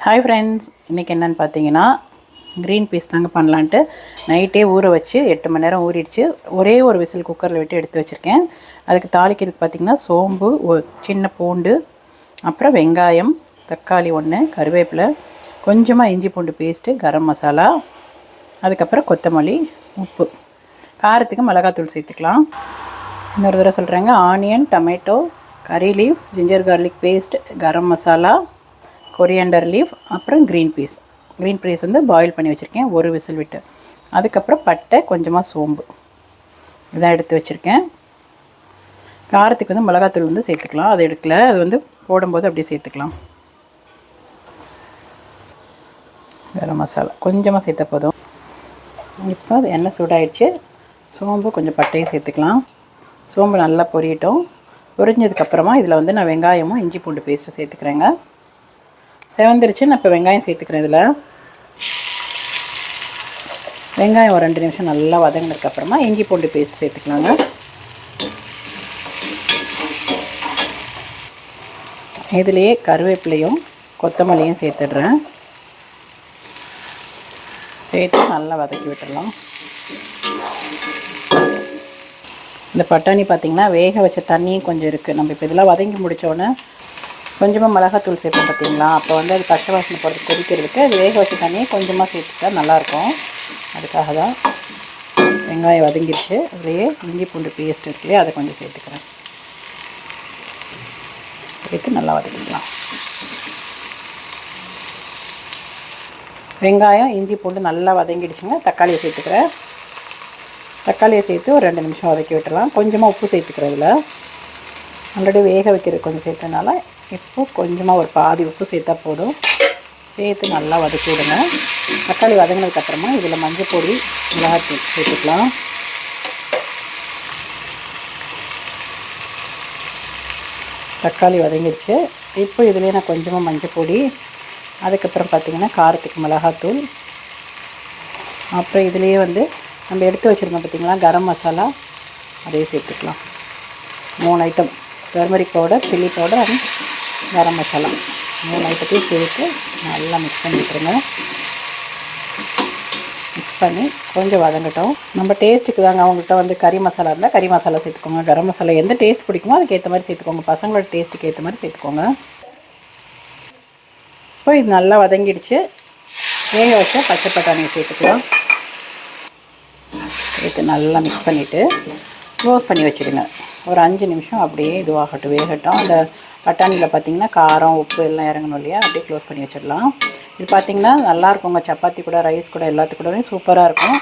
Hi friends, இன்றைக்கி என்னென்னு பார்த்தீங்கன்னா க்ரீன் பீஸ் தாங்க பண்ணலான்ட்டு நைட்டே ஊற வச்சு 8 மணி நேரம் ஊறிடுச்சு. ஒரே ஒரு விசில் குக்கரில் விட்டு எடுத்து வச்சுருக்கேன். அதுக்கு தாளிக்கிறதுக்கு பார்த்திங்கன்னா சோம்பு, சின்ன பூண்டு, அப்புறம் வெங்காயம், தக்காளி 1, கருவேப்பிலை, கொஞ்சமாக இஞ்சி பூண்டு பேஸ்ட்டு, கரம் மசாலா, அதுக்கப்புறம் கொத்தமல்லி, உப்பு, காரத்துக்கு மிளகாத்தூள் சேர்த்துக்கலாம். இன்னொரு தடவை சொல்கிறேங்க. Onion, tomato, curry leaf, ginger garlic paste, garam masala, coriander leaf, அப்புறம் க்ரீன் பீஸ் வந்து பாயில் பண்ணி வச்சுருக்கேன் ஒரு விசில் விட்டு. அதுக்கப்புறம் பட்டை, கொஞ்சமாக சோம்பு இதான் எடுத்து வச்சுருக்கேன். காரத்துக்கு வந்து மிளகாத்தூள் வந்து சேர்த்துக்கலாம். அது எடுக்கல, அது வந்து போடும்போது அப்படியே சேர்த்துக்கலாம். கரம் மசாலா கொஞ்சமாக சேர்த்த போதும். இப்போ அது எண்ணெய் சூடாயிடுச்சு. சோம்பு கொஞ்சம் பட்டையும் சேர்த்துக்கலாம். சோம்பு நல்லா பொரியட்டும். பொரிஞ்சதுக்கப்புறமா இதில் வந்து நான் வெங்காயமும் இஞ்சி பூண்டு பேஸ்ட்டு சேர்த்துக்கிறேங்க. செவந்துருச்சு. நான் இப்போ வெங்காயம் சேர்த்துக்கிறேன். இதில் வெங்காயம் ஒரு 2 நிமிஷம் நல்லா வதங்கினதுக்கப்புறமா இஞ்சி பூண்டு பேஸ்ட் சேர்த்துக்கலாங்க. இதுலேயே கருவேப்பிலையும் கொத்தமல்லியும் சேர்த்துடுறேன். சேர்த்து நல்லா வதக்கி விட்டுடலாம். இந்த பட்டாணி பார்த்திங்கன்னா வேக வச்ச தண்ணியும் கொஞ்சம் இருக்குது. நம்ம இப்போ இதெல்லாம் வதங்கி முடித்தோடனே கொஞ்சமாக மிளகாத்தூள் சேர்ப்போம் பார்த்திங்களா. அப்போ வந்து அது பச்சை வாசனை போகிறது கொதிக்கிறதுக்கு அது வேக வச்ச தண்ணியை கொஞ்சமாக சேர்த்துட்டா நல்லாயிருக்கும். அதுக்காக தான். வெங்காயம் வதங்கிடுச்சு. அதுலேயே இஞ்சி பூண்டு பேஸ்ட் இருக்குல்லையே, அதை கொஞ்சம் சேர்த்துக்கிறேன். சேர்த்து நல்லா வதக்கிக்கலாம். வெங்காயம் இஞ்சி பூண்டு நல்லா வதங்கிடுச்சுங்க. தக்காளியை சேர்த்துக்கிறேன். தக்காளியை சேர்த்து ஒரு 2 நிமிஷம் வதக்கி விட்டுடலாம். கொஞ்சமாக உப்பு சேர்த்துக்கிறேன். இதில் ஆல்ரெடி வேக வைக்கிறது கொஞ்சம் சேர்த்தனால இப்போ கொஞ்சமாக ஒரு பாதி உப்பு சேர்த்தா போதும். சேர்த்து நல்லா வதக்கி விடுங்க. தக்காளி வதங்கினதுக்கப்புறமா இதில் மஞ்சள் பொடி, மிளகாத்தூள் சேர்த்துக்கலாம். தக்காளி வதங்கிடுச்சு. இப்போ இதுலேயே நான் கொஞ்சமாக மஞ்சள் பொடி, அதுக்கப்புறம் பார்த்திங்கன்னா காரத்துக்கு மிளகாத்தூள், அப்புறம் இதுலேயே வந்து நம்ம எடுத்து வச்சுருந்தோம் பார்த்திங்களா கரம் மசாலா, அதையும் சேர்த்துக்கலாம். 3 item, turmeric powder, chilli powder and garam masala 3 ஐட்டத்தையும் சேர்த்து நல்லா மிக்ஸ் பண்ணி விட்டுருங்க. மிக்ஸ் பண்ணி கொஞ்சம் வதங்கட்டும். நம்ம டேஸ்ட்டுக்கு தாங்க. அவங்கள்ட்ட வந்து கறி மசாலா இருந்தால் கறி மசாலா சேர்த்துக்கோங்க. கரம் மசாலா எந்த டேஸ்ட் பிடிக்குமோ அதுக்கேற்ற மாதிரி சேர்த்துக்கோங்க. பசங்களோட டேஸ்ட்டுக்கு ஏற்ற மாதிரி சேர்த்துக்கோங்க. இப்போ இது நல்லா வதங்கிடுச்சு. வேக வச்ச பச்சை பட்டாணியை சேர்த்துக்கலாம். சேர்த்து நல்லா மிக்ஸ் பண்ணிவிட்டு க்ளோஸ் பண்ணி வச்சுடுங்க. ஒரு 5 நிமிஷம் அப்படியே இதுவாகட்டும், வேகட்டும். அந்த பட்டாணியில் பார்த்திங்கன்னா காரம், உப்பு எல்லாம் இறங்கணும் இல்லையா, அப்படியே க்ளோஸ் பண்ணி வச்சிடலாம். இது பார்த்திங்கன்னா நல்லாயிருக்குங்க. சப்பாத்தி கூட, ரைஸ் கூட, எல்லாத்துக்கூடவே சூப்பராக இருக்கும்.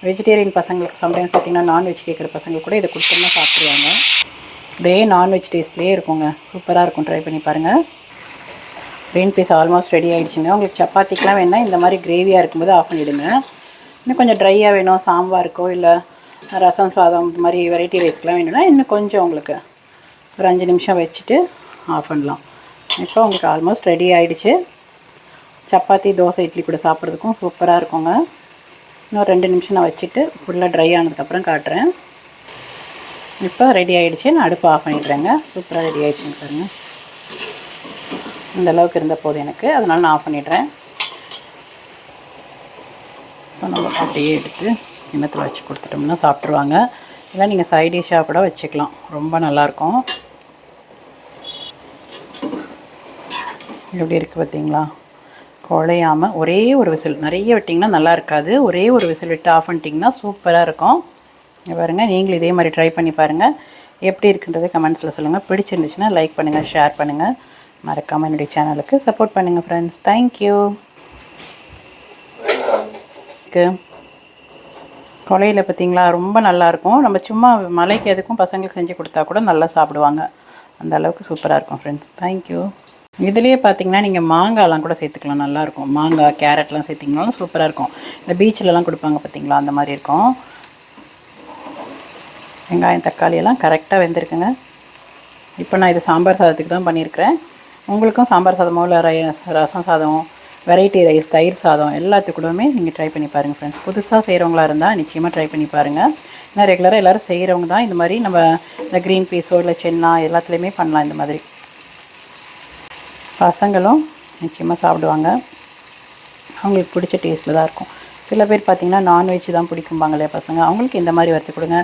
வெஜிடேரியன் பசங்களுக்கு சம்டைம்ஸ் பார்த்திங்கன்னா நான்வெஜ் கேட்குற பசங்களுக்கு கூட இதை கொடுத்தோம்னா சாப்பிடுவாங்க. இதே நான்வெஜ் டேஸ்ட்லேயே இருக்குங்க. சூப்பராக இருக்கும். ட்ரை பண்ணி பாருங்கள். க்ரீன் பீஸ் ஆல்மோஸ்ட் ரெடி ஆகிடுச்சுங்க. உங்களுக்கு சப்பாத்திக்கெலாம் வேணால் இந்த மாதிரி கிரேவியாக இருக்கும்போது ஆஃப் பண்ணிவிடுங்க. இன்னும் கொஞ்சம் ட்ரையாக வேணும், சாம்பாருக்கோ இல்லை ரசம் சாதம் இந்த மாதிரி வெரைட்டி ரைஸ்க்கெலாம் வேணும்னா இன்னும் கொஞ்சம் உங்களுக்கு ஒரு 5 நிமிஷம் வச்சுட்டு ஆஃப் பண்ணலாம். இப்போ உங்களுக்கு ஆல்மோஸ்ட் ரெடி ஆகிடுச்சு. சப்பாத்தி, தோசை, இட்லி கூட சாப்பிட்றதுக்கும் சூப்பராக இருக்குங்க. இன்னும் 2 நிமிஷம் நான் வச்சுட்டு ஃபுல்லாக ட்ரை ஆனதுக்கப்புறம் காட்டுறேன். இப்போ ரெடி ஆகிடுச்சு. நான் அடுப்பு ஆஃப் பண்ணிடுறேங்க. சூப்பராக ரெடி ஆகிடுச்சுன்னு பாருங்கள். இந்த அளவுக்கு இருந்த போது எனக்கு, அதனால் நான் ஆஃப் பண்ணிடுறேன். இப்போ நம்ம அப்படியே எடுத்து கிண்ணத்தில் வச்சு கொடுத்துட்டோம்னா சாப்பிட்ருவாங்க. இல்லை நீங்கள் சைட் டிஷ்ஷாக கூட வச்சுக்கலாம். ரொம்ப நல்லாயிருக்கும். எப்படி இருக்குது பார்த்தீங்களா? குழையாமல் ஒரே ஒரு விசில். நிறைய விட்டிங்கன்னா நல்லா இருக்காது. ஒரே ஒரு விசில் விட்டு ஆஃப் பண்ணிட்டிங்கன்னா சூப்பராக இருக்கும். பாருங்கள், நீங்களும் இதே மாதிரி ட்ரை பண்ணி பாருங்கள். எப்படி இருக்குன்றது கமெண்ட்ஸில் சொல்லுங்கள். பிடிச்சிருந்துச்சுன்னா லைக் பண்ணுங்கள், ஷேர் பண்ணுங்கள். மறக்காமல் என்னுடைய சேனலுக்கு சப்போர்ட் பண்ணுங்கள் ஃப்ரெண்ட்ஸ். தேங்க்யூ. கொலையில் பார்த்திங்களா ரொம்ப நல்லாயிருக்கும். நம்ம சும்மா மலைக்கு எதுக்கும் பசங்களுக்கு செஞ்சு கொடுத்தா கூட நல்லா சாப்பிடுவாங்க. அந்த அளவுக்கு சூப்பராக இருக்கும் ஃப்ரெண்ட்ஸ். தேங்க்யூ. இதுலேயே பார்த்திங்கன்னா நீங்கள் மாங்காய்லாம் கூட சேர்த்துக்கலாம். நல்லாயிருக்கும். மாங்காய், கேரட்லாம் சேர்த்திங்கனாலும் சூப்பராக இருக்கும். இந்த பீச்சிலலாம் கொடுப்பாங்க பார்த்திங்களா, அந்த மாதிரி இருக்கும். வெங்காயம், தக்காளியெல்லாம் கரெக்டாக வெந்திருக்குங்க. இப்போ நான் இது சாம்பார் சாதத்துக்கு தான் பண்ணியிருக்கிறேன். உங்களுக்கும் சாம்பார் சாதமோ இல்லை ரசம் சாதம், வெரைட்டி ரைஸ், தயிர் சாதம் எல்லாத்துக்கூடவுமே நீங்கள் ட்ரை பண்ணி பாருங்கள் ஃப்ரெண்ட்ஸ். புதுசாக செய்கிறவங்களா இருந்தால் நிச்சயமாக ட்ரை பண்ணி பாருங்கள். ஏன்னா ரெகுலராக எல்லோரும் செய்கிறவங்க தான் இந்த மாதிரி நம்ம இந்த க்ரீன் பீஸோ இல்லை சென்னா எல்லாத்துலேயுமே பண்ணலாம். இந்த மாதிரி பசங்களும் நிச்சயமாக சாப்பிடுவாங்க. அவங்களுக்கு பிடிச்ச டேஸ்ட்டில் தான் இருக்கும். சில பேர் பார்த்திங்கன்னா நான்வெஜ் தான் பிடிக்கும்பாங்க இல்லையா பசங்க, அவங்களுக்கு இந்த மாதிரி வறுத்து கொடுங்க.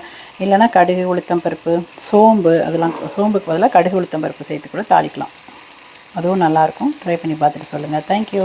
இல்லைனா கடுகு உளுத்தம் பருப்பு சோம்பு, அதெல்லாம் சோம்புக்கு பதிலாக கடுகு உளுத்தம் பருப்பு சேர்த்து கூட தாளிக்கலாம். அதுவும் நல்லாயிருக்கும். ட்ரை பண்ணி பார்த்துட்டு சொல்லுங்கள். தேங்க்யூ.